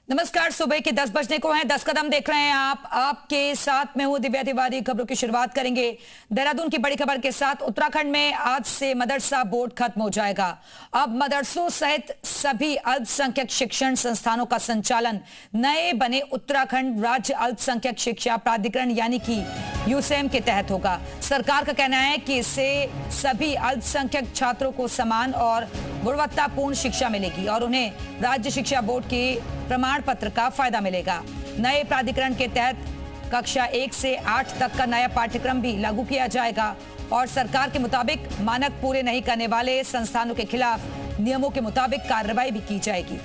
नमस्कार, सुबह के 10 बजने को हैं। 10 कदम देख रहे हैं आप। आपके साथ मैं हूं दिव्या तिवारी। खबरों की शुरुआत करेंगे देहरादून की बड़ी खबर के साथ। उत्तराखंड में आज से मदरसा बोर्ड खत्म हो जाएगा। अब मदरसों सहित सभी अल्पसंख्यक शिक्षण संस्थानों का संचालन नए बने उत्तराखंड राज्य अल्पसंख्यक शिक्षा प्राधिकरण यानी कि यूसेम के तहत होगा। सरकार का कहना है कि इससे सभी अल्पसंख्यक छात्रों को समान और गुणवत्तापूर्ण शिक्षा मिलेगी और उन्हें राज्य शिक्षा बोर्ड के प्रमाण पत्र का फायदा मिलेगा। नए प्राधिकरण के तहत कक्षा 1 से 8 तक का नया पाठ्यक्रम भी लागू किया जाएगा और सरकार के मुताबिक मानक पूरे नहीं करने वाले संस्थानों के खिलाफ नियमों के मुताबिक कार्रवाई भी की जाएगी।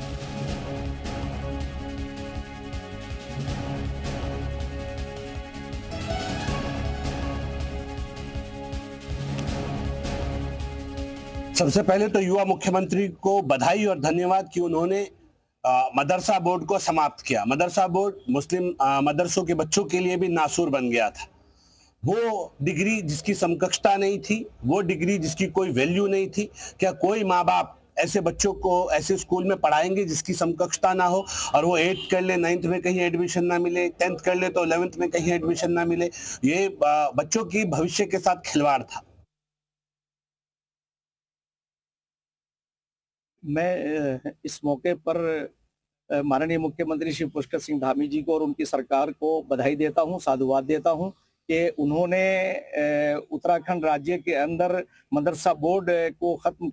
सबसे पहले तो युवा मुख्यमंत्री को बधाई और धन्यवाद कि उन्होंने मदरसा बोर्ड को समाप्त किया। मदरसा बोर्ड मुस्लिम मदरसों के बच्चों के लिए भी नासूर बन गया था। वो डिग्री जिसकी समकक्षता नहीं थी, वो डिग्री जिसकी कोई वैल्यू नहीं थी। क्या कोई माँ बाप ऐसे बच्चों को ऐसे स्कूल में पढ़ाएंगे जिसकी समकक्षता ना हो और वो 8th कर ले 9th में कहीं एडमिशन ना मिले, 10th कर ले तो 11th में कहीं एडमिशन ना मिले। ये बच्चों की भविष्य के साथ खिलवाड़ था। मैं इस मौके पर माननीय मुख्यमंत्री श्री पुष्कर सिंह धामी जी को और उनकी सरकार को बधाई देता हूं, साधुवाद देता हूं कि उन्होंने उत्तराखंड राज्य के अंदर मदरसा बोर्ड को खत्म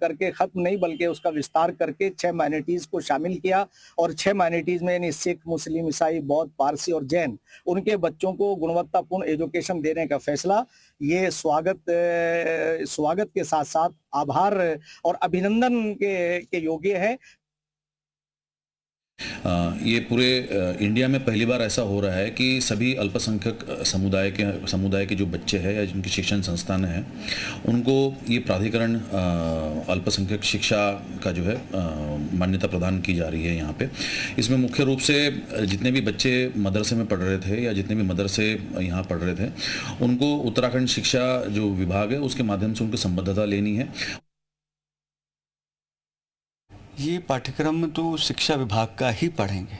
नहीं बल्कि उसका विस्तार करके 6 माइनॉरिटीज को शामिल किया और 6 माइनॉरिटीज में यानी सिख, मुस्लिम, ईसाई, बौद्ध, पारसी और जैन उनके बच्चों को गुणवत्तापूर्ण एजुकेशन देने का फैसला ये स्वागत के साथ साथ आभार और अभिनंदन के योग्य है। ये पूरे इंडिया में पहली बार ऐसा हो रहा है कि सभी अल्पसंख्यक समुदाय के जो बच्चे हैं या जिनके शिक्षण संस्थान हैं उनको ये प्राधिकरण अल्पसंख्यक शिक्षा का जो है मान्यता प्रदान की जा रही है यहाँ पे। इसमें मुख्य रूप से जितने भी बच्चे मदरसे में पढ़ रहे थे या जितने भी मदरसे यहाँ पढ़ रहे थे उनको उत्तराखंड शिक्षा जो विभाग है उसके माध्यम से उनकी संबद्धता लेनी है। ये पाठ्यक्रम तो शिक्षा विभाग का ही पढ़ेंगे,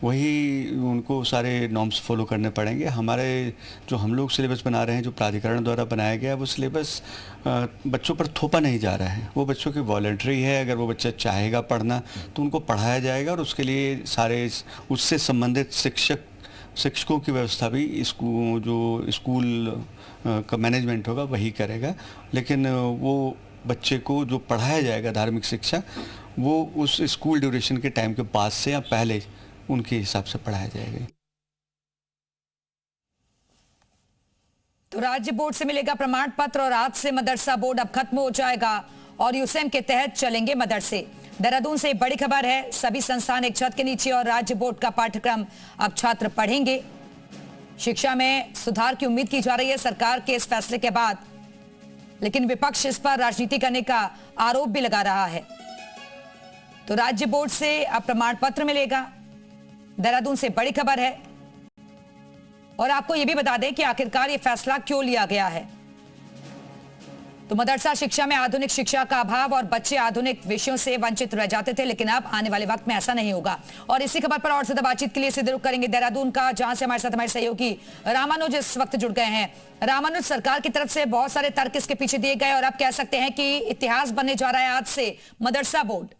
वही उनको सारे नॉर्म्स फॉलो करने पड़ेंगे। हमारे जो हम लोग सिलेबस बना रहे हैं, जो प्राधिकरण द्वारा बनाया गया, वो सिलेबस बच्चों पर थोपा नहीं जा रहा है। वो बच्चों की वॉलंटरी है। अगर वो बच्चा चाहेगा पढ़ना तो उनको पढ़ाया जाएगा और उसके लिए सारे उससे संबंधित शिक्षकों की व्यवस्था भी जो स्कूल का मैनेजमेंट होगा वही करेगा। लेकिन वो बच्चे को जो पढ़ाया जाएगा धार्मिक शिक्षा वो उस स्कूल ड्यूरेशन के टाइम के बाद से या पहले उनके हिसाब से पढ़ाया जाएगा। तो राज्य बोर्ड से मिलेगा प्रमाण पत्र और आज से मदरसा बोर्ड अब खत्म हो जाएगा और यूसेम के तहत चलेंगे मदरसे। देहरादून से बड़ी खबर है, सभी संस्थान एक छत के नीचे और राज्य बोर्ड का पाठ्यक्रम अब छात्र पढ़ेंगे। शिक्षा में सुधार की उम्मीद की जा रही है सरकार के इस फैसले के बाद, लेकिन विपक्ष इस पर राजनीति करने का आरोप भी लगा रहा है। तो राज्य बोर्ड से अब प्रमाण पत्र मिलेगा। देहरादून से बड़ी खबर है और आपको यह भी बता दें कि आखिरकार यह फैसला क्यों लिया गया है। तो मदरसा शिक्षा में आधुनिक शिक्षा का अभाव और बच्चे आधुनिक विषयों से वंचित रह जाते थे, लेकिन अब आने वाले वक्त में ऐसा नहीं होगा। और इसी खबर पर और ज्यादा बातचीत के लिए सीधे रुख करेंगे देहरादून का, जहां से हमारे साथ हमारे सहयोगी रामानुज इस वक्त जुड़ गए हैं। रामानुज, सरकार की तरफ से बहुत सारे तर्क इसके पीछे दिए गए और अब कह सकते हैं कि इतिहास बनने जा रहा है आज से मदरसा बोर्ड।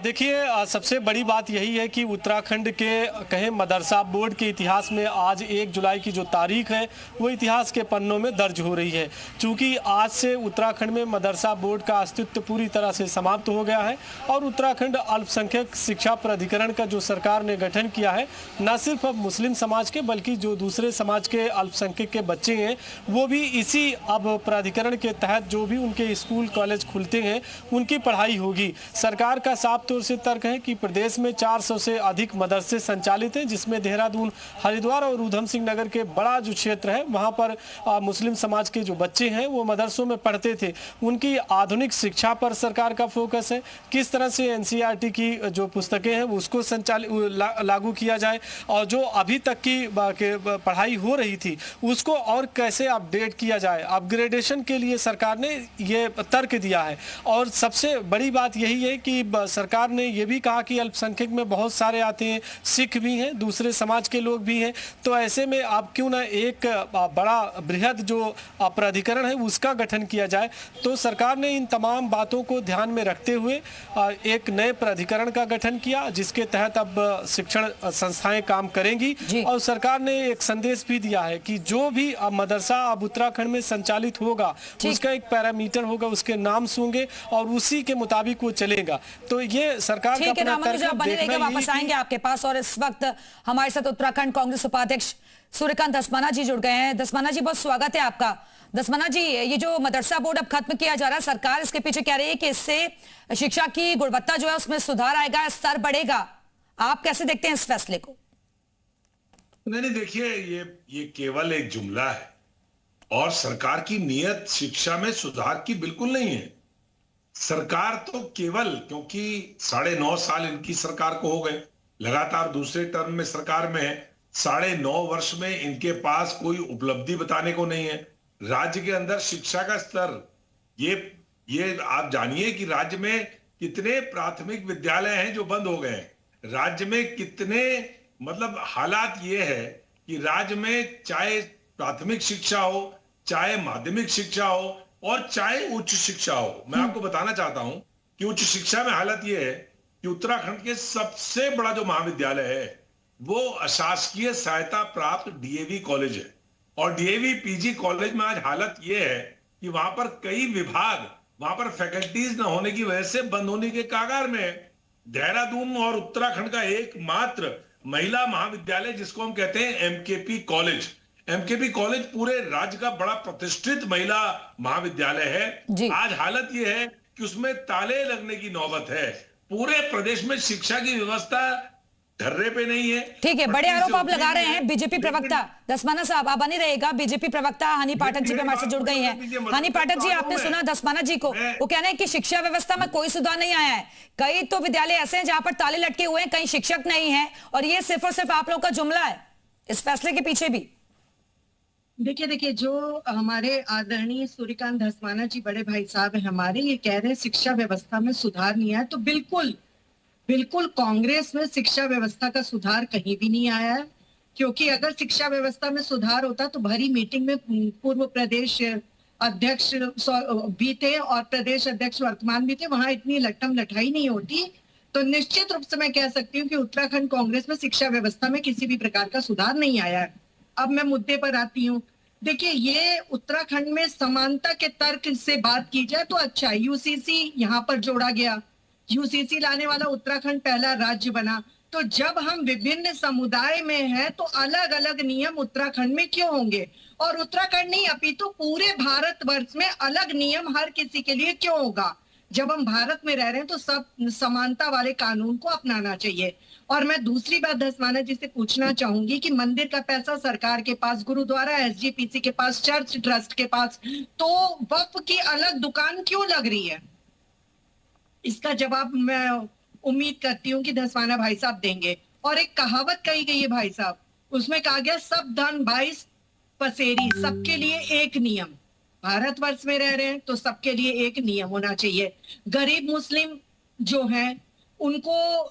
देखिए, सबसे बड़ी बात यही है कि उत्तराखंड के कहें मदरसा बोर्ड के इतिहास में आज 1 जुलाई की जो तारीख है वो इतिहास के पन्नों में दर्ज हो रही है। चूँकि आज से उत्तराखंड में मदरसा बोर्ड का अस्तित्व पूरी तरह से समाप्त हो गया है और उत्तराखंड अल्पसंख्यक शिक्षा प्राधिकरण का जो सरकार ने गठन किया है, न सिर्फ अब मुस्लिम समाज के बल्कि जो दूसरे समाज के अल्पसंख्यक के बच्चे हैं वो भी इसी अब प्राधिकरण के तहत जो भी उनके स्कूल कॉलेज खुलते हैं उनकी पढ़ाई होगी। सरकार का साफ तौर से तर्क है कि प्रदेश में 400 से अधिक मदरसे संचालित हैं, जिसमें देहरादून, हरिद्वार और ऊधम सिंह नगर के बड़ा जो क्षेत्र है वहां पर मुस्लिम समाज के जो बच्चे हैं वो मदरसों में पढ़ते थे। उनकी आधुनिक शिक्षा पर सरकार का फोकस है, किस तरह से एनसीईआरटी की जो पुस्तकें हैं उसको लागू किया जाए और जो अभी तक की पढ़ाई हो रही थी उसको और कैसे अपडेट किया जाए, अपग्रेडेशन के लिए सरकार ने ये तर्क दिया है। और सबसे बड़ी बात यही है कि सरकार ने ये भी कहा कि अल्पसंख्यक में बहुत सारे आते हैं, सिख भी हैं, दूसरे समाज के लोग भी हैं, तो ऐसे में आप क्यों ना एक बड़ा बृहद जो प्राधिकरण है उसका गठन किया जाए। तो सरकार ने इन तमाम बातों को ध्यान में रखते हुए एक नए प्राधिकरण का गठन किया, जिसके तहत अब शिक्षण संस्थाएं काम करेंगी। और सरकार ने एक संदेश भी दिया है कि जो भी मदरसा अब उत्तराखंड में संचालित होगा उसका एक पैरामीटर होगा, उसके नाम होंगे और उसी के मुताबिक वो चलेगा। तो ये सरकार का अपना तर्क है। वापस आएंगे आपके पास। और इस वक्त हमारे साथ उत्तराखंड कांग्रेस उपाध्यक्ष सूर्यकांत धस्माना जी जुड़ गए हैं। धस्माना जी, बहुत स्वागत है आपका। धस्माना जी, ये जो मदरसा बोर्ड अब खत्म किया जा रहा है, सरकार इसके पीछे कह रही है कि इससे शिक्षा की गुणवत्ता जो है उसमें सुधार आएगा, स्तर बढ़ेगा। आप कैसे देखते हैं इस फैसले को? नहीं, देखिए, ये केवल एक जुमला है और सरकार की नीयत शिक्षा में सुधार की बिल्कुल नहीं है। सरकार तो केवल, क्योंकि 9.5 साल इनकी सरकार को हो गए, लगातार दूसरे टर्म में सरकार में है, 9.5 वर्ष में इनके पास कोई उपलब्धि बताने को नहीं है। राज्य के अंदर शिक्षा का स्तर, ये आप जानिए कि राज्य में कितने प्राथमिक विद्यालय हैं जो बंद हो गए हैं। राज्य में कितने, मतलब हालात ये है कि राज्य में चाहे प्राथमिक शिक्षा हो, चाहे माध्यमिक शिक्षा हो और चाहे उच्च शिक्षा हो, मैं आपको बताना चाहता हूं कि उच्च शिक्षा में हालत यह है कि उत्तराखंड के सबसे बड़ा जो महाविद्यालय है वो अशासकीय सहायता प्राप्त डीएवी कॉलेज है। और डीएवी पीजी कॉलेज में आज हालत यह है कि वहां पर कई विभाग, वहां पर फैकल्टीज न होने की वजह से बंद होने के कगार में है। देहरादून और उत्तराखंड का एकमात्र महिला महाविद्यालय जिसको हम कहते हैं एमकेपी कॉलेज, एमकेपी कॉलेज पूरे राज्य का बड़ा प्रतिष्ठित महिला महाविद्यालय है। आज हालत यह है कि उसमें ताले लगने की नौबत है। पूरे प्रदेश में शिक्षा की व्यवस्था ढर्रे पे नहीं है। ठीक है, बड़े आरोप आप लगा रहे हैं। बीजेपी प्रवक्ता धस्माना साहब, आप बने रहेगा। बीजेपी प्रवक्ता हनी पाठक जी भी हमारे साथ जुड़ गई हैं। हनी पाठक जी, आपने सुना धस्माना जी को, वो कह रहे हैं कि शिक्षा व्यवस्था में कोई सुधार नहीं आया है। कई तो विद्यालय ऐसे हैं जहां पर ताले लटके हुए हैं, कहीं शिक्षक नहीं है, और ये सिर्फ और सिर्फ आप लोग का जुमला है। इस फैसले के पीछे भी देखिए, जो हमारे आदरणीय सूर्यकांत धस्माना जी बड़े भाई साहब है हमारे, ये कह रहे हैं शिक्षा व्यवस्था में सुधार नहीं आया। तो बिल्कुल कांग्रेस में शिक्षा व्यवस्था का सुधार कहीं भी नहीं आया है, क्योंकि अगर शिक्षा व्यवस्था में सुधार होता तो भरी मीटिंग में पूर्व प्रदेश अध्यक्ष भी थे और प्रदेश अध्यक्ष वर्तमान भी थे, वहां इतनी लट्टम लठाई नहीं होती। तो निश्चित रूप से मैं कह सकती हूँ कि उत्तराखंड कांग्रेस में शिक्षा व्यवस्था में किसी भी प्रकार का सुधार नहीं आया है। अब मैं मुद्दे पर आती हूँ। देखिए, ये उत्तराखंड में समानता के तर्क से बात की जाए तो अच्छा, यूसीसी यहाँ पर जोड़ा गया, यूसीसी लाने वाला उत्तराखंड पहला राज्य बना। तो जब हम विभिन्न समुदाय में हैं तो अलग अलग नियम उत्तराखंड में क्यों होंगे? और उत्तराखंड नहीं अपितु पूरे भारतवर्ष में अलग नियम हर किसी के लिए क्यों होगा? जब हम भारत में रह रहे हैं तो सब समानता वाले कानून को अपनाना चाहिए। और मैं दूसरी बात धस्माना जी से पूछना चाहूंगी कि मंदिर का पैसा सरकार के पास, गुरुद्वारा एसजीपीसी के पास, चर्च ट्रस्ट के पास, तो वक्फ की अलग दुकान क्यों लग रही है? इसका जवाब मैं उम्मीद करती हूँ कि धस्माना भाई साहब देंगे। और एक कहावत कही गई है भाई साहब, उसमें कहा गया सब धन 22 पसेरी, सबके लिए एक नियम। भारतवर्ष में रह रहे हैं तो सबके लिए एक नियम होना चाहिए। गरीब मुस्लिम जो हैं उनको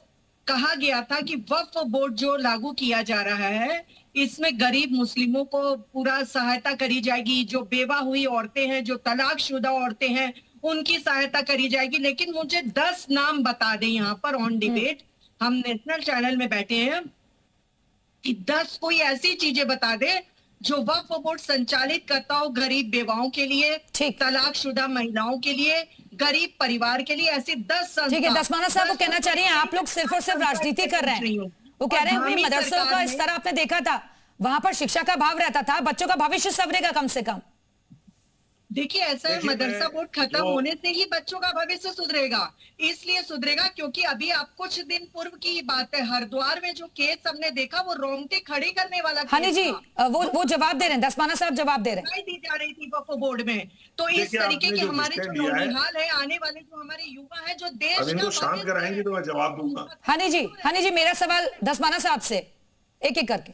कहा गया था कि वक्फ बोर्ड जो लागू किया जा रहा है इसमें गरीब मुस्लिमों को पूरा सहायता करी जाएगी। जो बेवा हुई औरतें हैं, जो तलाकशुदा औरतें हैं, उनकी सहायता करी जाएगी। लेकिन मुझे 10 नाम बता दें यहाँ पर ऑन डिबेट, हम नेशनल चैनल में बैठे हैं, कि 10 कोई ऐसी चीजें बता दे जो वक्फ बोर्ड संचालित करता हो गरीब बेवाओं के लिए, तलाकशुदा महिलाओं के लिए, गरीब परिवार के लिए। ऐसी 10 संस्था। ठीक है, धस्माना साहब, वो कहना चाह रही हैं आप लोग सिर्फ और सिर्फ राजनीति कर रहे हैं। वो कह रहे हैं मदरसों का स्तर आपने देखा था, वहां पर शिक्षा का भाव रहता था, बच्चों का भविष्य संवरेगा कम से कम। देखिए ऐसा है, देखिए, मदरसा बोर्ड खत्म जो- होने से ही बच्चों का भविष्य सुधरेगा। इसलिए सुधरेगा क्योंकि अभी आप कुछ दिन पूर्व की बात है, हरिद्वार में जो केस हमने देखा वो रोंगटे खड़े करने वाला हनी केस जी, था। वो जवाब दे रहे हैं, धस्माना साहब जवाब दे रहे हैं। राय दी जा रही थी वक्फ बोर्ड में। तो इस देखिए, तरीके आपने के जो हमारे विषय जो लिया है, नौनिहाल है, आने वाले जो हमारे युवा है, जो देश अब इनको का शांत भविष्य कराएंगे तो मैं जवाब दूंगा। हनी जी मेरा सवाल धस्माना साहब से एक एक करके।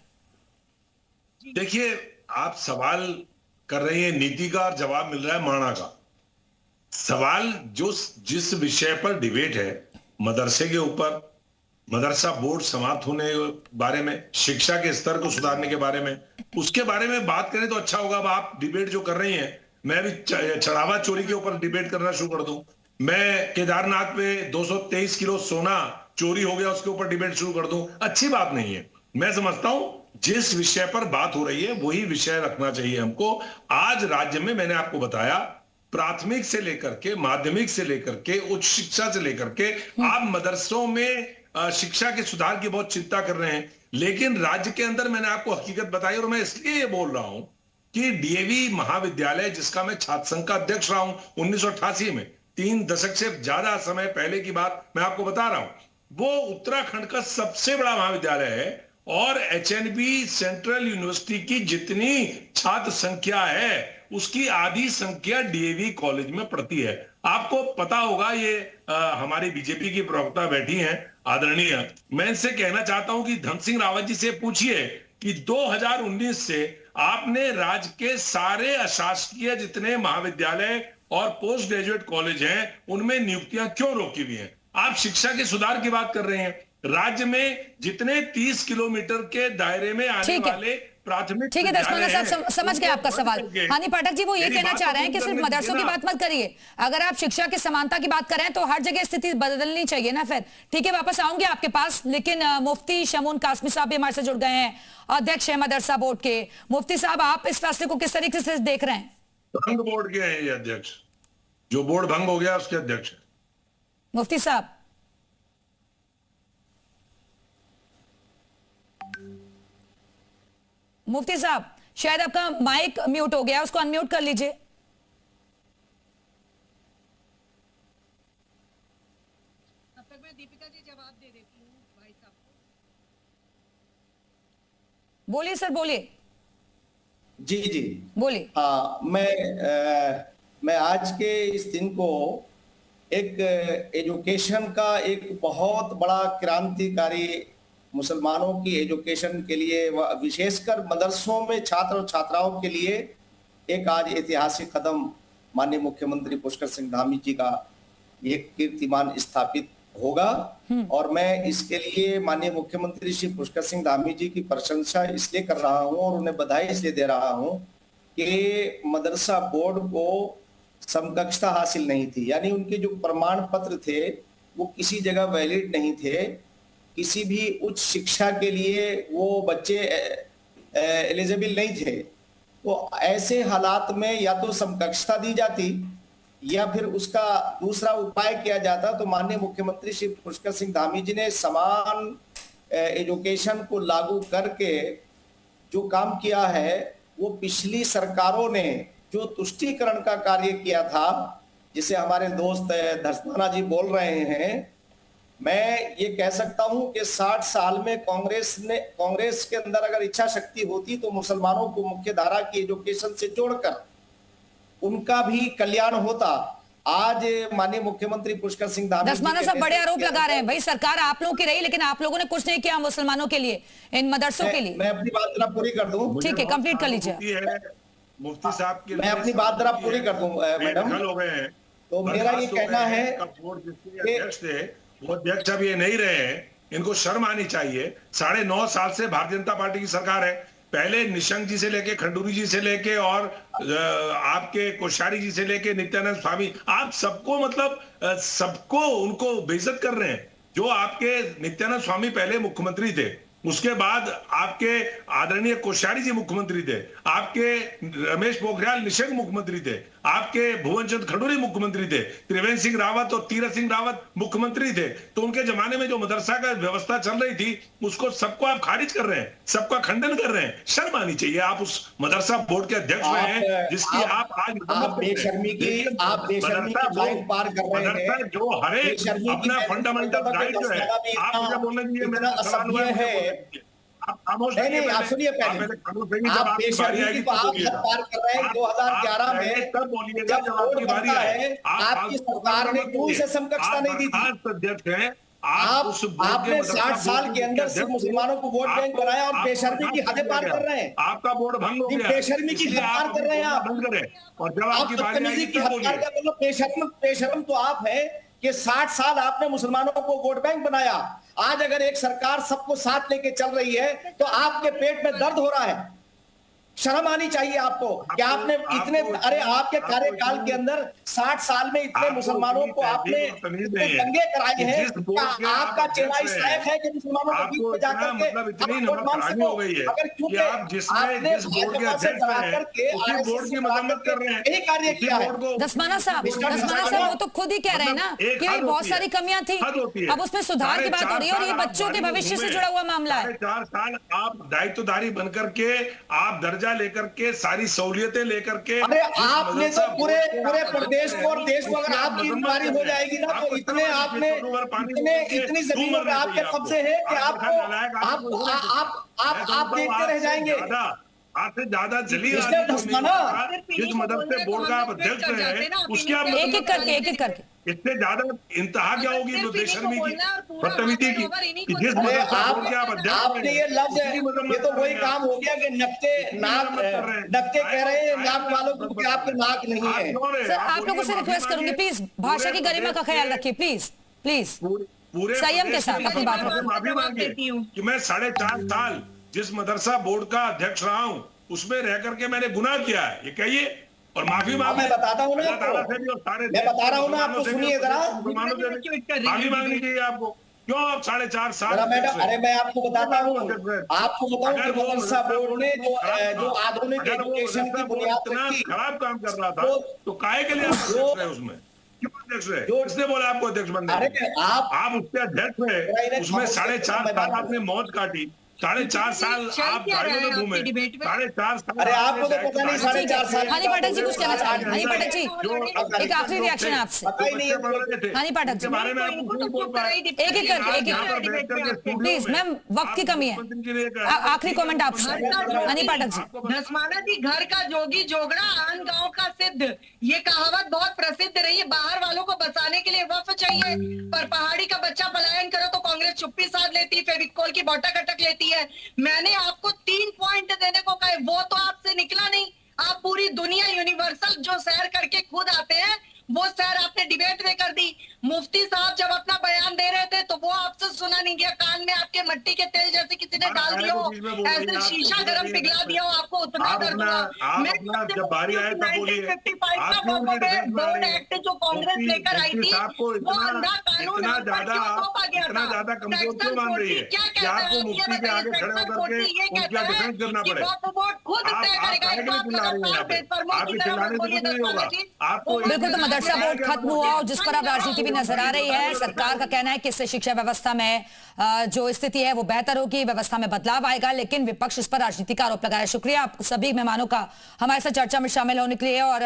देखिए, आप सवाल कर रही हैं नीति का और जवाब मिल रहा है माणा का। सवाल जिस विषय पर डिबेट है, मदरसे के ऊपर, मदरसा बोर्ड समाप्त होने के बारे में, शिक्षा के स्तर को सुधारने के बारे में, उसके बारे में बात करें तो अच्छा होगा। अब आप डिबेट जो कर रही हैं, मैं भी चढ़ावा चोरी के ऊपर डिबेट करना शुरू कर दूं। मैं केदारनाथ पे 223 किलो सोना चोरी हो गया, उसके ऊपर डिबेट शुरू कर दूं, अच्छी बात नहीं है। मैं समझता हूं जिस विषय पर बात हो रही है वही विषय रखना चाहिए हमको। आज राज्य में मैंने आपको बताया, प्राथमिक से लेकर के माध्यमिक से लेकर के उच्च शिक्षा से लेकर के आप मदरसों में शिक्षा के सुधार की बहुत चिंता कर रहे हैं, लेकिन राज्य के अंदर मैंने आपको हकीकत बताई। और मैं इसलिए ये बोल रहा हूं कि डीएवी महाविद्यालय, जिसका मैं छात्र संघ का अध्यक्ष रहा हूं 1988 में, 3 दशक से ज्यादा समय पहले की बात मैं आपको बता रहा हूं, वो उत्तराखंड का सबसे बड़ा महाविद्यालय है। और एचएनबी सेंट्रल यूनिवर्सिटी की जितनी छात्र संख्या है उसकी आधी संख्या डीएवी कॉलेज में पढ़ती है। आपको पता होगा, ये हमारी बीजेपी की प्रवक्ता बैठी हैं आदरणीय, मैं इनसे कहना चाहता हूं कि धन सिंह रावत जी से पूछिए कि 2019 से आपने राज्य के सारे अशासकीय जितने महाविद्यालय और पोस्ट ग्रेजुएट कॉलेज हैं उनमें नियुक्तियां क्यों रोकी हुई हैं। आप शिक्षा के सुधार की बात कर रहे हैं। राज्य में जितने 30 किलोमीटर के दायरे में आने वाले प्राथमिक, ठीक है धस्माना साहब, समझ गए आपका सवाल। हानि पाठक जी वो ये कहना चाह रहे हैं कि सिर्फ मदरसों की बात मत करिए, अगर आप शिक्षा की समानता की बात करें तो हर जगह स्थिति बदलनी चाहिए ना। फिर ठीक है, वापस आऊंगे आपके पास, लेकिन मुफ्ती शमून कासमी साहब भी हमारे से जुड़ गए हैं, अध्यक्ष है मदरसा बोर्ड के। मुफ्ती साहब, आप इस फैसले को किस तरीके से देख रहे हैं? भंग बोर्ड के हैं ये अध्यक्ष, जो बोर्ड भंग हो गया उसके अध्यक्ष है। मुफ्ती साहब, मुफ्ती साहब शायद आपका माइक म्यूट हो गया, उसको अनम्यूट कर लीजिए। तब तक मैं दीपिका जी जवाब दे देती हूँ भाई साहब को। बोलिए सर, बोलिए। जी जी बोलिए। हाँ, मैं आज के इस दिन को एक एजुकेशन का एक बहुत बड़ा क्रांतिकारी, मुसलमानों की एजुकेशन के लिए, विशेषकर मदरसों में छात्र और छात्राओं के लिए एक आज ऐतिहासिक कदम माननीय मुख्यमंत्री पुष्कर सिंह धामी जी का ये कीर्तिमान स्थापित होगा। और मैं इसके लिए माननीय मुख्यमंत्री श्री पुष्कर सिंह धामी जी की प्रशंसा इसलिए कर रहा हूं और उन्हें बधाई इसलिए दे रहा हूं कि मदरसा बोर्ड को समकक्षता हासिल नहीं थी, यानी उनके जो प्रमाण पत्र थे वो किसी जगह वैलिड नहीं थे, किसी भी उच्च शिक्षा के लिए वो बच्चे एलिजिबल नहीं थे। तो ऐसे हालात में या तो समकक्षता दी जाती या फिर उसका दूसरा उपाय किया जाता। तो माननीय मुख्यमंत्री श्री पुष्कर सिंह धामी जी ने समान एजुकेशन को लागू करके जो काम किया है, वो पिछली सरकारों ने जो तुष्टीकरण का कार्य किया था, जिसे हमारे दोस्त धस्माना जी बोल रहे हैं, मैं ये कह सकता हूं कि 60 साल में कांग्रेस के अंदर अगर इच्छा शक्ति होती तो मुसलमानों को मुख्य धारा की एजुकेशन से जोड़कर उनका भी कल्याण होता। आज माननीय मुख्यमंत्री पुष्कर सिंह धामी, धस्माना साहब बड़े आरोप लगा रहे हैं, भाई सरकार आप लोगों की रही लेकिन आप लोगों ने कुछ नहीं किया मुसलमानों के लिए, इन मदरसों के लिए। मैं अपनी बात जरा पूरी कर दूं। ठीक है, कंप्लीट कर लीजिए। मुफ्ती साहब की मैं अपनी बात जरा पूरी कर दूं मैडम। हो गए हैं तो मेरा ये कहना है कि अध्यक्ष थे, वो अध्यक्ष अब ये नहीं रहे हैं, इनको शर्म आनी चाहिए। 9.5 साल से भारतीय जनता पार्टी की सरकार है, पहले निशंक जी से लेके, खंडूरी जी से लेके और आपके कोश्यारी जी से लेके नित्यानंद स्वामी, आप सबको मतलब सबको उनको बेइज्जत कर रहे हैं। जो आपके नित्यानंद स्वामी पहले मुख्यमंत्री थे, उसके बाद आपके आदरणीय कोश्यारी जी मुख्यमंत्री थे, आपके रमेश पोखरियाल निशंक मुख्यमंत्री थे, आपके भुवन चंद खडूरी मुख्यमंत्री थे, त्रिवेंद्र सिंह रावत और तीरथ सिंह रावत मुख्यमंत्री थे, तो उनके जमाने में जो मदरसा का व्यवस्था चल रही थी उसको सबको आप खारिज कर रहे हैं, सबका खंडन कर रहे हैं। शर्म आनी चाहिए। आप उस मदरसा बोर्ड के अध्यक्ष हैं जिसकी आप आज बेशर्मी की लाइन पार कर रहे हैं। जो हर एक अपना फंडामेंटल राइट जो है, आप मुझे बोलने दीजिए, मेरा सवाल हुआ है। आप खामोश नहीं, आप सुनिए पहले। आप बेशर्मी की आप पार कर रहे हैं। 2011 में जब वोट बनता है, आपकी सरकार ने क्यों इसे समकक्षता नहीं दी थी? अध्यक्ष हैं आपने 60 साल के अंदर सिर्फ मुसलमानों को वोट बैंक बनाया और बेशर्मी की हदें पार कर रहे हैं। आपका बोर्ड भंग हो गया, बेशर्मी की हद पार कर रहे हैं आप। बंद करें। और जब आपकी बारी आएगी की हद पार कर, मतलब बेशर्म तो आप हैं कि 60 साल आपने मुसलमानों को वोट बैंक बनाया। आज अगर एक सरकार सबको साथ लेके चल रही है तो आपके पेट में दर्द हो रहा है। शर्म आनी चाहिए आपको कि आपने इतने, अरे आपके कार्यकाल के अंदर 60 साल में इतने मुसलमानों को आपने दंगे कराए हैं। क्या आपका चेहरा इस लायक है कि मुसलमानों के बीच में जाकर के वोट मांग सको? अगर क्योंकि आपने भाजपा से डरा करके बोर्ड की मरम्मत कर रहे हैं, यही कार्य किया है। धस्माना साहब वो तो खुद ही कह रहे हैं ना कि बहुत सारी कमियां थी, अब उसमें सुधार की बात हो रही है और ये बच्चों के भविष्य से जुड़ा हुआ मामला है। 4 साल आप दायित्वधारी बनकर के, आप दर्जा लेकर के, सारी सहूलियतें लेकर के, अरे आपने तो पूरे प्रदेश को और देश को, अगर आपकी इंक्वायरी हो जाएगी ना तो इतने आपने इतनी जमीनों पे आपके कब्जे हैं कि आप देखते रह जाएंगे। आपसे ज्यादा जलील जिस मदरसे बोर्ड का आप अध्यक्ष हैं उसके आप एक एक करके इससे ज्यादा इंतहा क्या होगी बेशर्मी की, बदतमीजी की, कि जिस आपने ये लफ्ज, ये तो वही काम हो गया कि नकते कह रहे हैं नाक वालों को कि आपके नाक नहीं है। सर आप लोगों से रिक्वेस्ट करूंगी प्लीज भाषा की गरिमा का ख्याल रखिए, प्लीज पूरे संयम के साथ अपनी बात रखिए। माफी मांगिए कि मैं 4.5 साल जिस मदरसा बोर्ड का अध्यक्ष रहा हूं उसमें रह करके मैंने गुनाह किया है, ये कहिए और माफी मांगे। मैं बताता हूँ ना आपको, मैं बता रहा हूँ ना आपको, सुनिए जरा। माफी मांगनी चाहिए आपको। क्यों आप 4.5 साल? अरे मैं आपको बताता हूँ, आपको बताऊँ कि मदरसा बोर्ड ने जो आधुनिक एजुकेशन की बुनियाद रखी, खराब काम कर रहा था, तो काहे के लिए आप अध्यक्ष रहे उसमें? क्यों अध्यक्ष रहे? किसने बोला आपको अध्यक्ष बनने? आप उसके अध्यक्ष रहे, उसमें 4.5 साल आपने मौज काटी, 4.5 साल आप गाड़ियों में घूमे, 4.5 साल। अरे आपको तो पता नहीं 4.5 साल। हनी पाठक जी कुछ कहना चाहेंगे? हनी पाठक जी एक आखिरी रिएक्शन आपसे। हनी पाठक जी एक करके प्लीज मैम, वक्त की कमी है, आखिरी कमेंट आपसे। हनी पाठक जी। धस्माना जी, घर का जोगी जोगड़ा आन गांव का सिद्ध, ये कहावत बहुत प्रसिद्ध रही है। बाहर वालों को बसाने के लिए वफ चाहिए, पर पहाड़ी का बच्चा पलायन करो तो कांग्रेस चुप्पी साध लेती, फेविकोल की बोतल अटक लेती है। मैंने आपको 3 पॉइंट देने को कहे, वो तो आपसे निकला नहीं। आप पूरी दुनिया यूनिवर्सल जो सैर करके खुद आते हैं वो सैर आपने डिबेट में कर दी। मुफ्ती साहब जब अपना बयान दे रहे थे तो वो आपसे सुना नहीं गया, कान में आपके मट्टी के तेल जैसे किसी ने डाल दिया हो, ऐसे शीशा गरम पिघला दिया हो, आपको उतना दर्द हुआ। मैं जब बारी आए तब बोलिए, 1955 का बोर्ड एक्ट जो कांग्रेस लेकर आई थी वो अंधा कानून आप पर क्यों थोपा गया था? ज्यादा कमजोर क्यों मान रही है कि आपको मुफ्ती के आगे खड़े होकर के उनका डिफेंस करना पड़े? खुद तय करेगा। बिल्कुल, तो मदरसा बोर्ड खत्म हुआ और जिस पर अब राजनीति भी नजर आ रही है। सरकार का कहना है कि इससे शिक्षा व्यवस्था में जो स्थिति है वो बेहतर होगी, व्यवस्था में बदलाव आएगा, लेकिन विपक्ष इस पर राजनीति का आरोप लगाया। शुक्रिया आप सभी मेहमानों का हमारे साथ चर्चा में शामिल होने के लिए। और